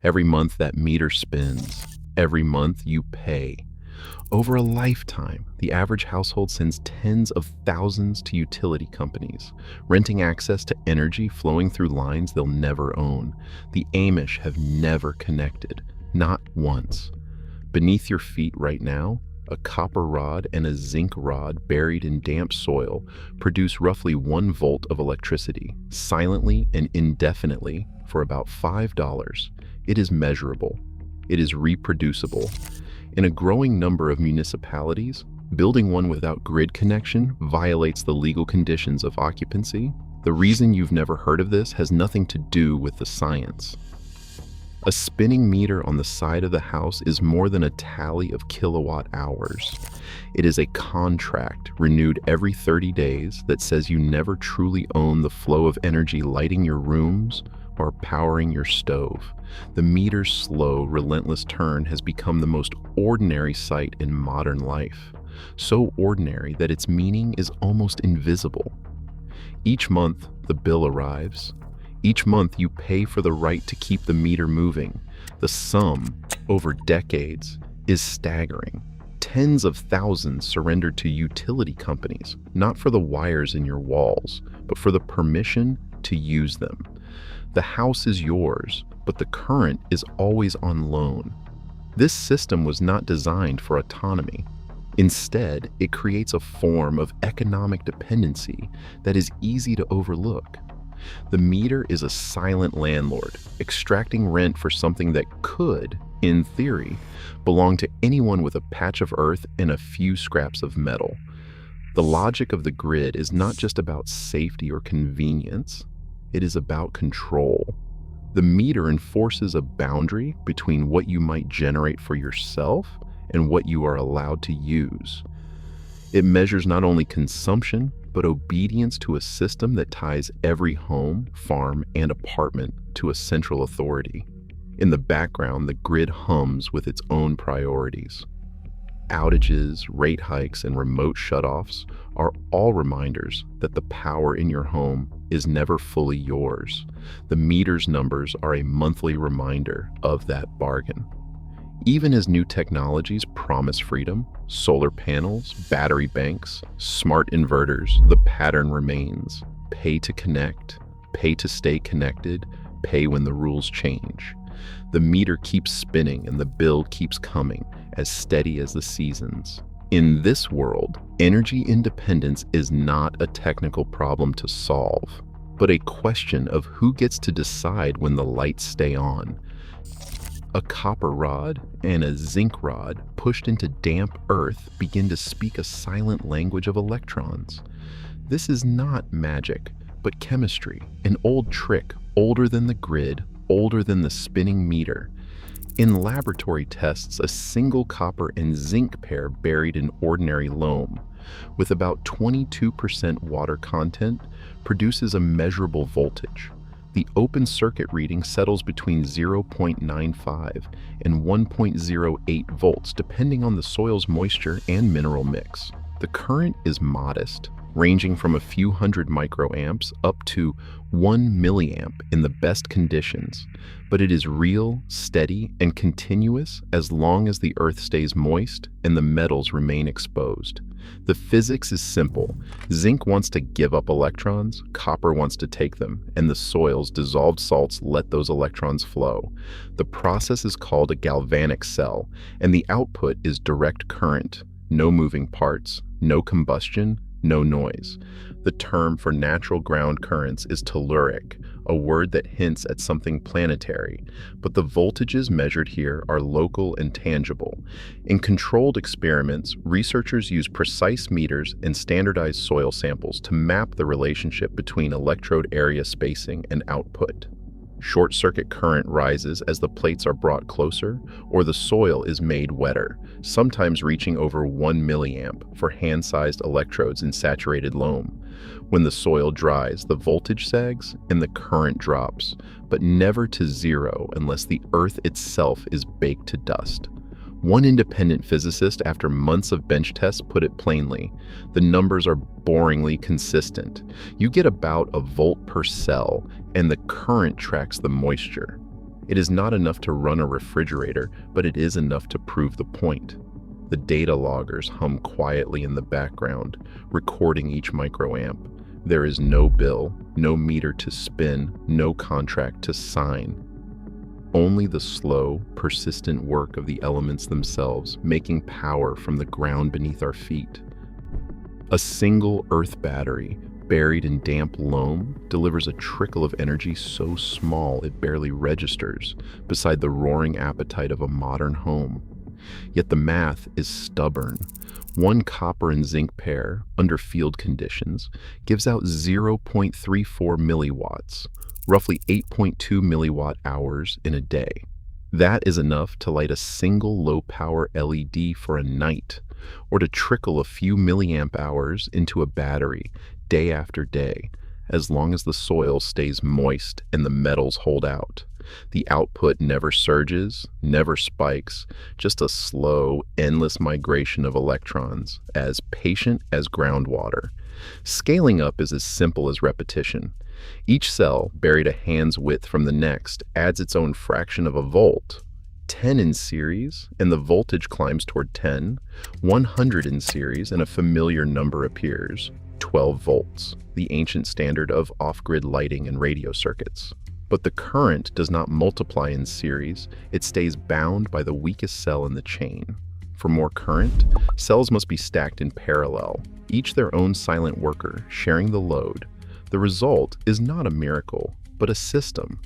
Every month that meter spins. Every month you pay. Over a lifetime, the average household sends tens of thousands to utility companies, renting access to energy flowing through lines they'll never own. The Amish have never connected, not once. Beneath your feet right now, a copper rod and a zinc rod buried in damp soil produce roughly 1 volt of electricity, silently and indefinitely, for about $5. It is measurable. It is reproducible. In a growing number of municipalities, building one without grid connection violates the legal conditions of occupancy. The reason you've never heard of this has nothing to do with the science. A spinning meter on the side of the house is more than a tally of kilowatt hours. It is a contract renewed every 30 days that says you never truly own the flow of energy lighting your rooms or powering your stove. The meter's slow, relentless turn has become the most ordinary sight in modern life. So ordinary that its meaning is almost invisible. Each month, the bill arrives. Each month, you pay for the right to keep the meter moving. The sum, over decades, is staggering. Tens of thousands surrendered to utility companies, not for the wires in your walls, but for the permission to use them. The house is yours, but the current is always on loan. This system was not designed for autonomy. Instead, it creates a form of economic dependency that is easy to overlook. The meter is a silent landlord, extracting rent for something that could, in theory, belong to anyone with a patch of earth and a few scraps of metal. The logic of the grid is not just about safety or convenience. It is about control. The meter enforces a boundary between what you might generate for yourself and what you are allowed to use. It measures not only consumption, but obedience to a system that ties every home, farm, and apartment to a central authority. In the background, the grid hums with its own priorities. Outages, rate hikes, and remote shutoffs are all reminders that the power in your home is never fully yours. The meter's numbers are a monthly reminder of that bargain. Even as new technologies promise freedom, solar panels, battery banks, smart inverters, the pattern remains. Pay to connect, pay to stay connected, pay when the rules change. The meter keeps spinning and the bill keeps coming, as steady as the seasons. In this world, energy independence is not a technical problem to solve, but a question of who gets to decide when the lights stay on. A copper rod and a zinc rod pushed into damp earth begin to speak a silent language of electrons. This is not magic, but chemistry, an old trick, older than the grid, older than the spinning meter. In laboratory tests, a single copper and zinc pair buried in ordinary loam, with about 22% water content, produces a measurable voltage. The open circuit reading settles between 0.95 and 1.08 volts, depending on the soil's moisture and mineral mix. The current is modest, ranging from a few hundred microamps up to 1 milliamp in the best conditions, but it is real, steady, and continuous as long as the earth stays moist and the metals remain exposed. The physics is simple. Zinc wants to give up electrons, copper wants to take them, and the soil's dissolved salts let those electrons flow. The process is called a galvanic cell, and the output is direct current. No moving parts, no combustion, no noise. The term for natural ground currents is telluric, a word that hints at something planetary, but the voltages measured here are local and tangible. In controlled experiments, researchers use precise meters and standardized soil samples to map the relationship between electrode area spacing and output. Short-circuit current rises as the plates are brought closer, or the soil is made wetter, sometimes reaching over 1 milliamp for hand-sized electrodes in saturated loam. When the soil dries, the voltage sags and the current drops, but never to zero unless the earth itself is baked to dust. One independent physicist, after months of bench tests, put it plainly: the numbers are boringly consistent. You get about a volt per cell, and the current tracks the moisture. It is not enough to run a refrigerator, but it is enough to prove the point. The data loggers hum quietly in the background, recording each microamp. There is no bill, no meter to spin, no contract to sign. Only the slow, persistent work of the elements themselves, making power from the ground beneath our feet. A single earth battery, buried in damp loam, delivers a trickle of energy so small it barely registers beside the roaring appetite of a modern home. Yet the math is stubborn. One copper and zinc pair, under field conditions, gives out 0.34 milliwatts, roughly 8.2 milliwatt hours in a day. That is enough to light a single low-power LED for a night, or to trickle a few milliamp hours into a battery day after day, as long as the soil stays moist and the metals hold out. The output never surges, never spikes, just a slow, endless migration of electrons, as patient as groundwater. Scaling up is as simple as repetition. Each cell, buried a hand's width from the next, adds its own fraction of a volt. 10 in series, and the voltage climbs toward 10. 100 in series, and a familiar number appears, 12 volts, the ancient standard of off-grid lighting and radio circuits. But the current does not multiply in series, it stays bound by the weakest cell in the chain. For more current, cells must be stacked in parallel, each their own silent worker, sharing the load. The result is not a miracle, but a system.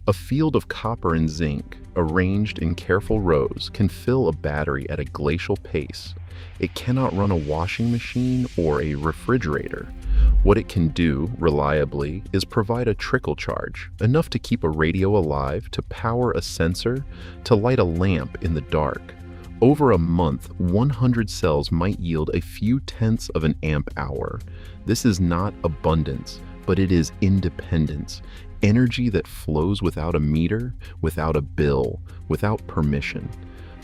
A field of copper and zinc, arranged in careful rows, can fill a battery at a glacial pace. It cannot run a washing machine or a refrigerator. What it can do, reliably, is provide a trickle charge, enough to keep a radio alive, to power a sensor, to light a lamp in the dark. Over a month, 100 cells might yield a few tenths of an amp hour. This is not abundance, but it is independence. Energy that flows without a meter, without a bill, without permission.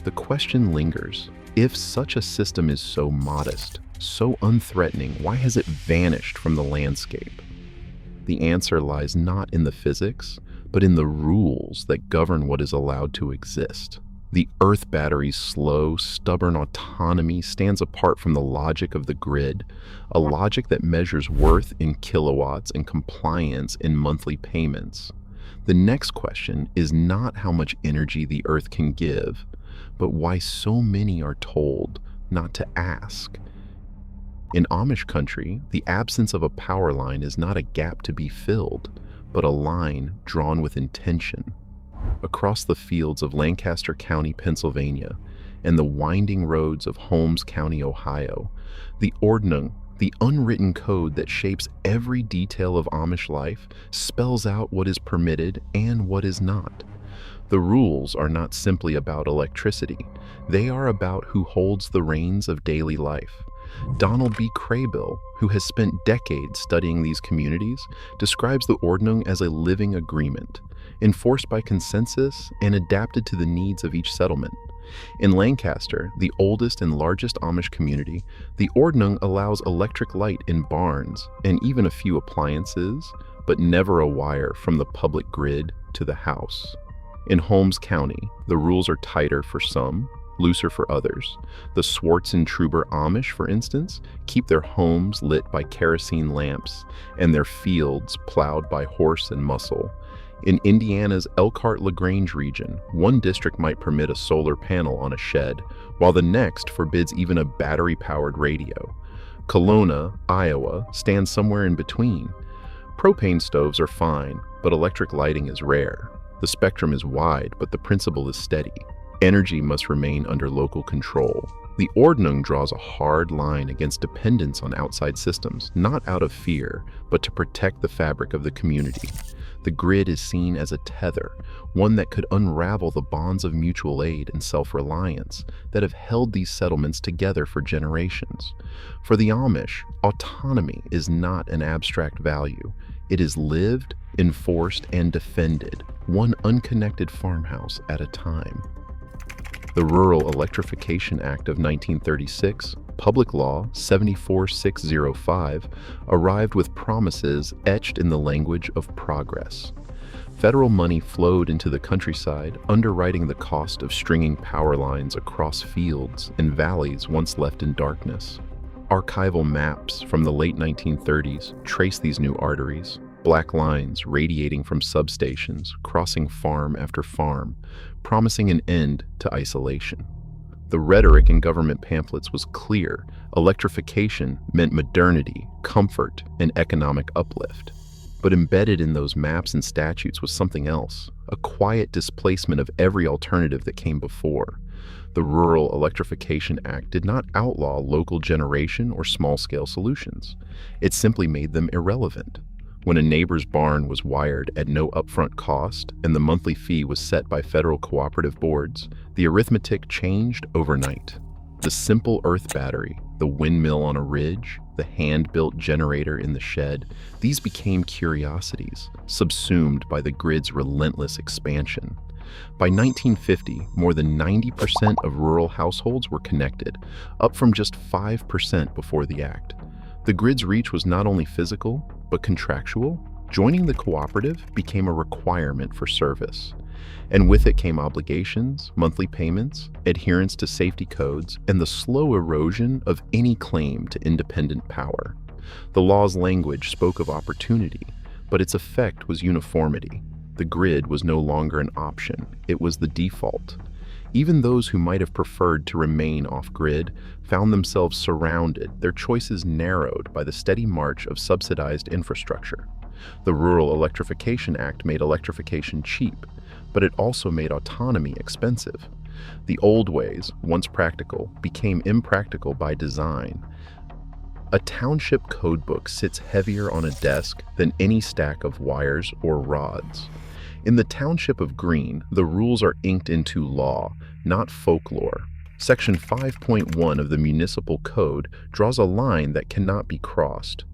The question lingers. If such a system is so modest, so unthreatening, why has it vanished from the landscape? The answer lies not in the physics, but in the rules that govern what is allowed to exist. The Earth battery's slow, stubborn autonomy stands apart from the logic of the grid, a logic that measures worth in kilowatts and compliance in monthly payments. The next question is not how much energy the Earth can give, but why so many are told not to ask. In Amish country, the absence of a power line is not a gap to be filled, but a line drawn with intention. Across the fields of Lancaster County, Pennsylvania, and the winding roads of Holmes County, Ohio, the Autonomy, the unwritten code that shapes every detail of Amish life, spells out what is permitted and what is not. The rules are not simply about electricity. They are about who holds the reins of daily life. Donald B. Craybill, who has spent decades studying these communities, describes the Autonomy as a living agreement, enforced by consensus and adapted to the needs of each settlement. In Lancaster, the oldest and largest Amish community, the Autonomy allows electric light in barns and even a few appliances, but never a wire from the public grid to the house. In Holmes County, the rules are tighter for some, looser for others. The Swartz and Truber Amish, for instance, keep their homes lit by kerosene lamps and their fields plowed by horse and muscle. In Indiana's Elkhart-LaGrange region, one district might permit a solar panel on a shed, while the next forbids even a battery-powered radio. Kelowna, Iowa, stands somewhere in between. Propane stoves are fine, but electric lighting is rare. The spectrum is wide, but the principle is steady. Energy must remain under local control. The Autonomy draws a hard line against dependence on outside systems, not out of fear, but to protect the fabric of the community. The grid is seen as a tether, one that could unravel the bonds of mutual aid and self-reliance that have held these settlements together for generations. For the Amish, autonomy is not an abstract value. It is lived, enforced, and defended, one unconnected farmhouse at a time. The Rural Electrification Act of 1936, Public Law 74605, arrived with promises etched in the language of progress. Federal money flowed into the countryside, underwriting the cost of stringing power lines across fields and valleys once left in darkness. Archival maps from the late 1930s trace these new arteries, black lines radiating from substations, crossing farm after farm, promising an end to isolation. The rhetoric in government pamphlets was clear. Electrification meant modernity, comfort, and economic uplift. But embedded in those maps and statutes was something else, a quiet displacement of every alternative that came before. The Rural Electrification Act did not outlaw local generation or small-scale solutions. It simply made them irrelevant. When a neighbor's barn was wired at no upfront cost and the monthly fee was set by federal cooperative boards, the arithmetic changed overnight. The simple earth battery, the windmill on a ridge, the hand-built generator in the shed, these became curiosities, subsumed by the grid's relentless expansion. By 1950, more than 90% of rural households were connected, up from just 5% before the act. The grid's reach was not only physical, but contractual. Joining the cooperative became a requirement for service. And with it came obligations, monthly payments, adherence to safety codes, and the slow erosion of any claim to independent power. The law's language spoke of opportunity, but its effect was uniformity. The grid was no longer an option, it was the default. Even those who might have preferred to remain off-grid found themselves surrounded, their choices narrowed by the steady march of subsidized infrastructure. The Rural Electrification Act made electrification cheap, but it also made autonomy expensive. The old ways, once practical, became impractical by design. A township codebook sits heavier on a desk than any stack of wires or rods. In the township of Green, the rules are inked into law, not folklore. Section 5.1 of the Municipal Code draws a line that cannot be crossed.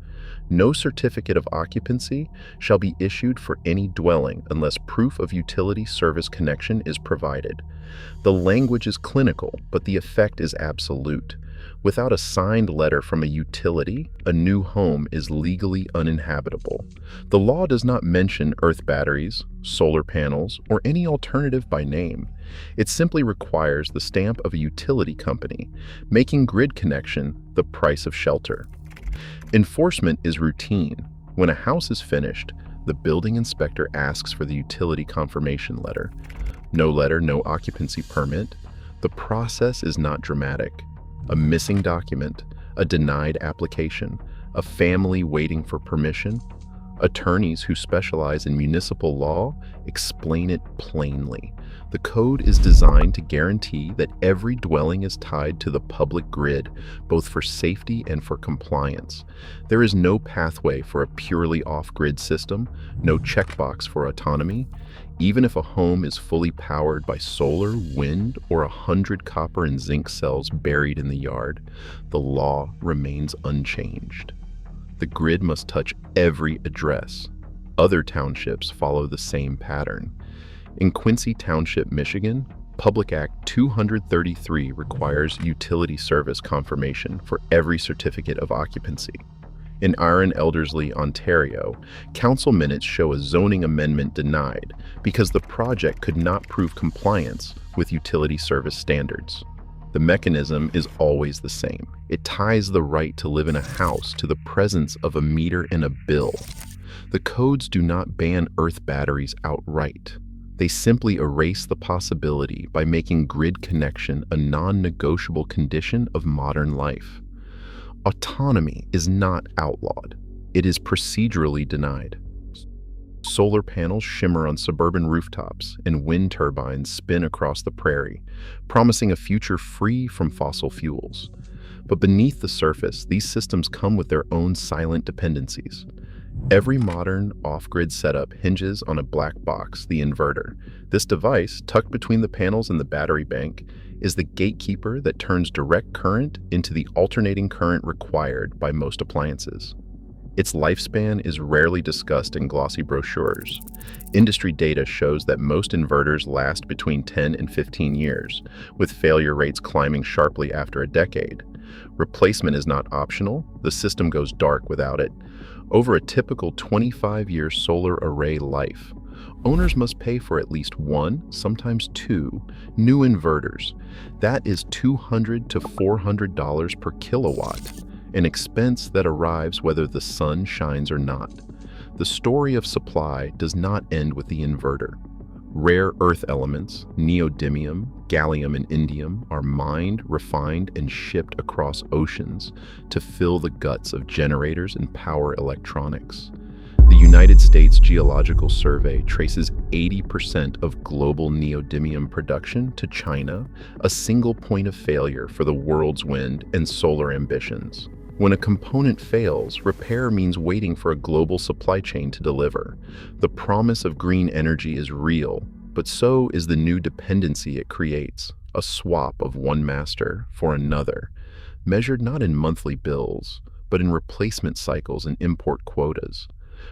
No certificate of occupancy shall be issued for any dwelling unless proof of utility service connection is provided. The language is clinical, but the effect is absolute. Without a signed letter from a utility, a new home is legally uninhabitable. The law does not mention earth batteries, solar panels, or any alternative by name. It simply requires the stamp of a utility company, making grid connection the price of shelter. Enforcement is routine. When a house is finished, the building inspector asks for the utility confirmation letter. No letter, no occupancy permit. The process is not dramatic. A missing document, a denied application, a family waiting for permission. Attorneys who specialize in municipal law explain it plainly. The code is designed to guarantee that every dwelling is tied to the public grid, both for safety and for compliance. There is no pathway for a purely off-grid system, no checkbox for autonomy. Even if a home is fully powered by solar, wind, or 100 copper and zinc cells buried in the yard, the law remains unchanged. The grid must touch every address. Other townships follow the same pattern. In Quincy Township, Michigan, Public Act 233 requires utility service confirmation for every certificate of occupancy. In Elderslie, Ontario, council minutes show a zoning amendment denied because the project could not prove compliance with utility service standards. The mechanism is always the same. It ties the right to live in a house to the presence of a meter and a bill. The codes do not ban earth batteries outright. They simply erase the possibility by making grid connection a non-negotiable condition of modern life. Autonomy is not outlawed. It is procedurally denied. Solar panels shimmer on suburban rooftops and wind turbines spin across the prairie, promising a future free from fossil fuels. But beneath the surface, these systems come with their own silent dependencies. Every modern off-grid setup hinges on a black box, the inverter. This device, tucked between the panels and the battery bank, is the gatekeeper that turns direct current into the alternating current required by most appliances. Its lifespan is rarely discussed in glossy brochures. Industry data shows that most inverters last between 10 and 15 years, with failure rates climbing sharply after a decade. Replacement is not optional. The system goes dark without it. Over a typical 25-year solar array life, owners must pay for at least one, sometimes two, new inverters. That is $200 to $400 per kilowatt, an expense that arrives whether the sun shines or not. The story of supply does not end with the inverter. Rare earth elements, neodymium, gallium, and indium, are mined, refined, and shipped across oceans to fill the guts of generators and power electronics. The United States Geological Survey traces 80% of global neodymium production to China, a single point of failure for the world's wind and solar ambitions. When a component fails, repair means waiting for a global supply chain to deliver. The promise of green energy is real, but so is the new dependency it creates, a swap of one master for another, measured not in monthly bills, but in replacement cycles and import quotas.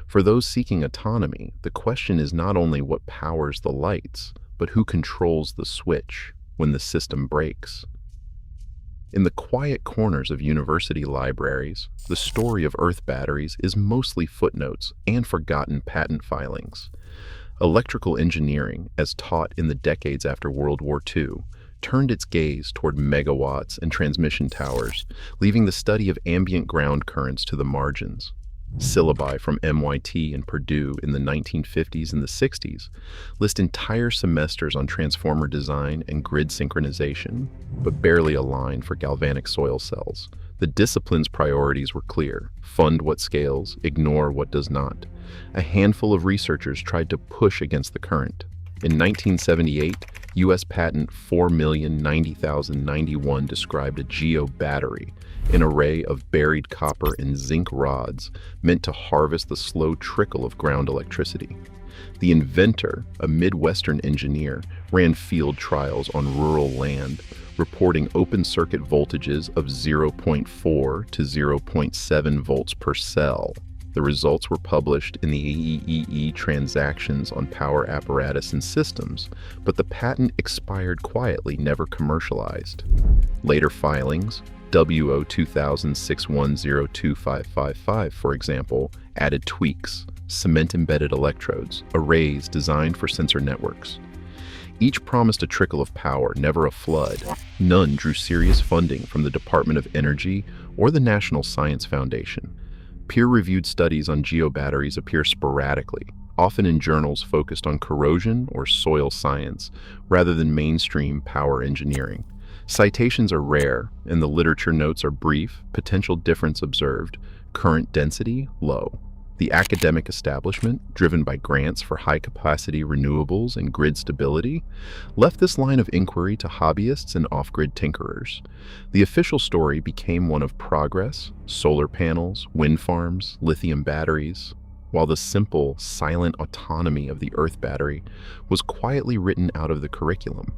For those seeking autonomy, the question is not only what powers the lights, but who controls the switch when the system breaks. In the quiet corners of university libraries, the story of Earth batteries is mostly footnotes and forgotten patent filings. Electrical engineering, as taught in the decades after World War II, turned its gaze toward megawatts and transmission towers, leaving the study of ambient ground currents to the margins. Syllabi from MIT and Purdue in the 1950s and the 60s list entire semesters on transformer design and grid synchronization, but barely a line for galvanic soil cells. The discipline's priorities were clear: fund what scales, ignore what does not. A handful of researchers tried to push against the current. In 1978, U.S. Patent 4,090,091 described a geobattery, an array of buried copper and zinc rods meant to harvest the slow trickle of ground electricity. The inventor, a Midwestern engineer, ran field trials on rural land, reporting open circuit voltages of 0.4 to 0.7 volts per cell. The results were published in the AEEE Transactions on Power Apparatus and Systems, but the patent expired quietly, never commercialized. Later filings, WO 2000-6102-555, for example, added tweaks, cement-embedded electrodes, arrays designed for sensor networks. Each promised a trickle of power, never a flood. None drew serious funding from the Department of Energy or the National Science Foundation. Peer-reviewed studies on geobatteries appear sporadically, often in journals focused on corrosion or soil science, rather than mainstream power engineering. Citations are rare, and the literature notes are brief: potential difference observed, current density low. The academic establishment, driven by grants for high-capacity renewables and grid stability, left this line of inquiry to hobbyists and off-grid tinkerers. The official story became one of progress: solar panels, wind farms, lithium batteries, while the simple, silent autonomy of the Earth battery was quietly written out of the curriculum.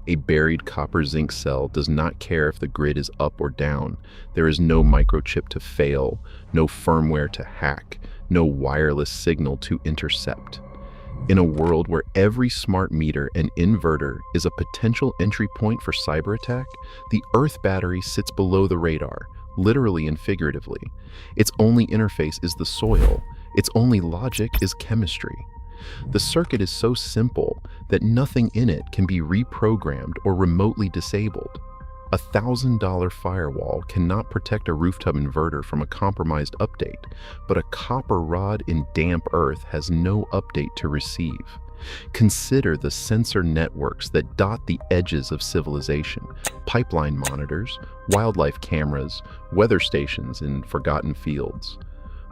A buried copper-zinc cell does not care if the grid is up or down. There is no microchip to fail, no firmware to hack, no wireless signal to intercept. In a world where every smart meter and inverter is a potential entry point for cyber attack, the Earth battery sits below the radar, literally and figuratively. Its only interface is the soil. Its only logic is chemistry. The circuit is so simple that nothing in it can be reprogrammed or remotely disabled. A $1,000 firewall cannot protect a rooftop inverter from a compromised update, but a copper rod in damp earth has no update to receive. Consider the sensor networks that dot the edges of civilization: pipeline monitors, wildlife cameras, weather stations in forgotten fields.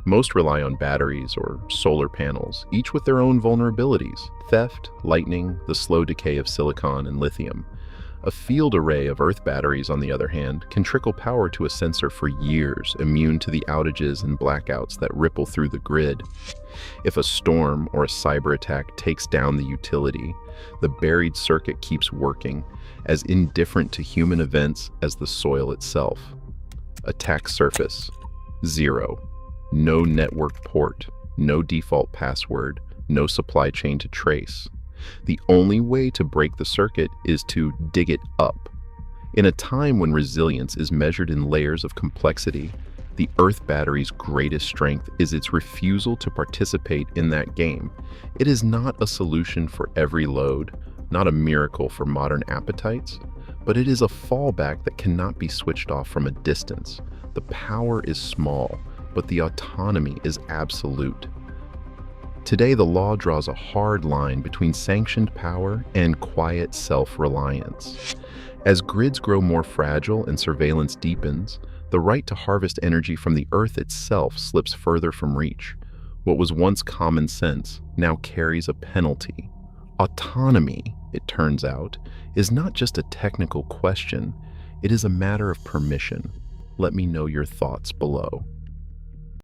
Most rely on batteries or solar panels, each with their own vulnerabilities: theft, lightning, the slow decay of silicon and lithium. A field array of Earth batteries, on the other hand, can trickle power to a sensor for years, immune to the outages and blackouts that ripple through the grid. If a storm or a cyber attack takes down the utility, the buried circuit keeps working, as indifferent to human events as the soil itself. Attack surface: 0. No network port, no default password, no supply chain to trace. The only way to break the circuit is to dig it up. In a time when resilience is measured in layers of complexity, The Earth battery's greatest strength is its refusal to participate in that game. It is not a solution for every load, not a miracle for modern appetites, but it is a fallback that cannot be switched off from a distance. The power is small, but the autonomy is absolute. Today, the law draws a hard line between sanctioned power and quiet self-reliance. As grids grow more fragile and surveillance deepens, the right to harvest energy from the Earth itself slips further from reach. What was once common sense now carries a penalty. Autonomy, it turns out, is not just a technical question, it is a matter of permission. Let me know your thoughts below.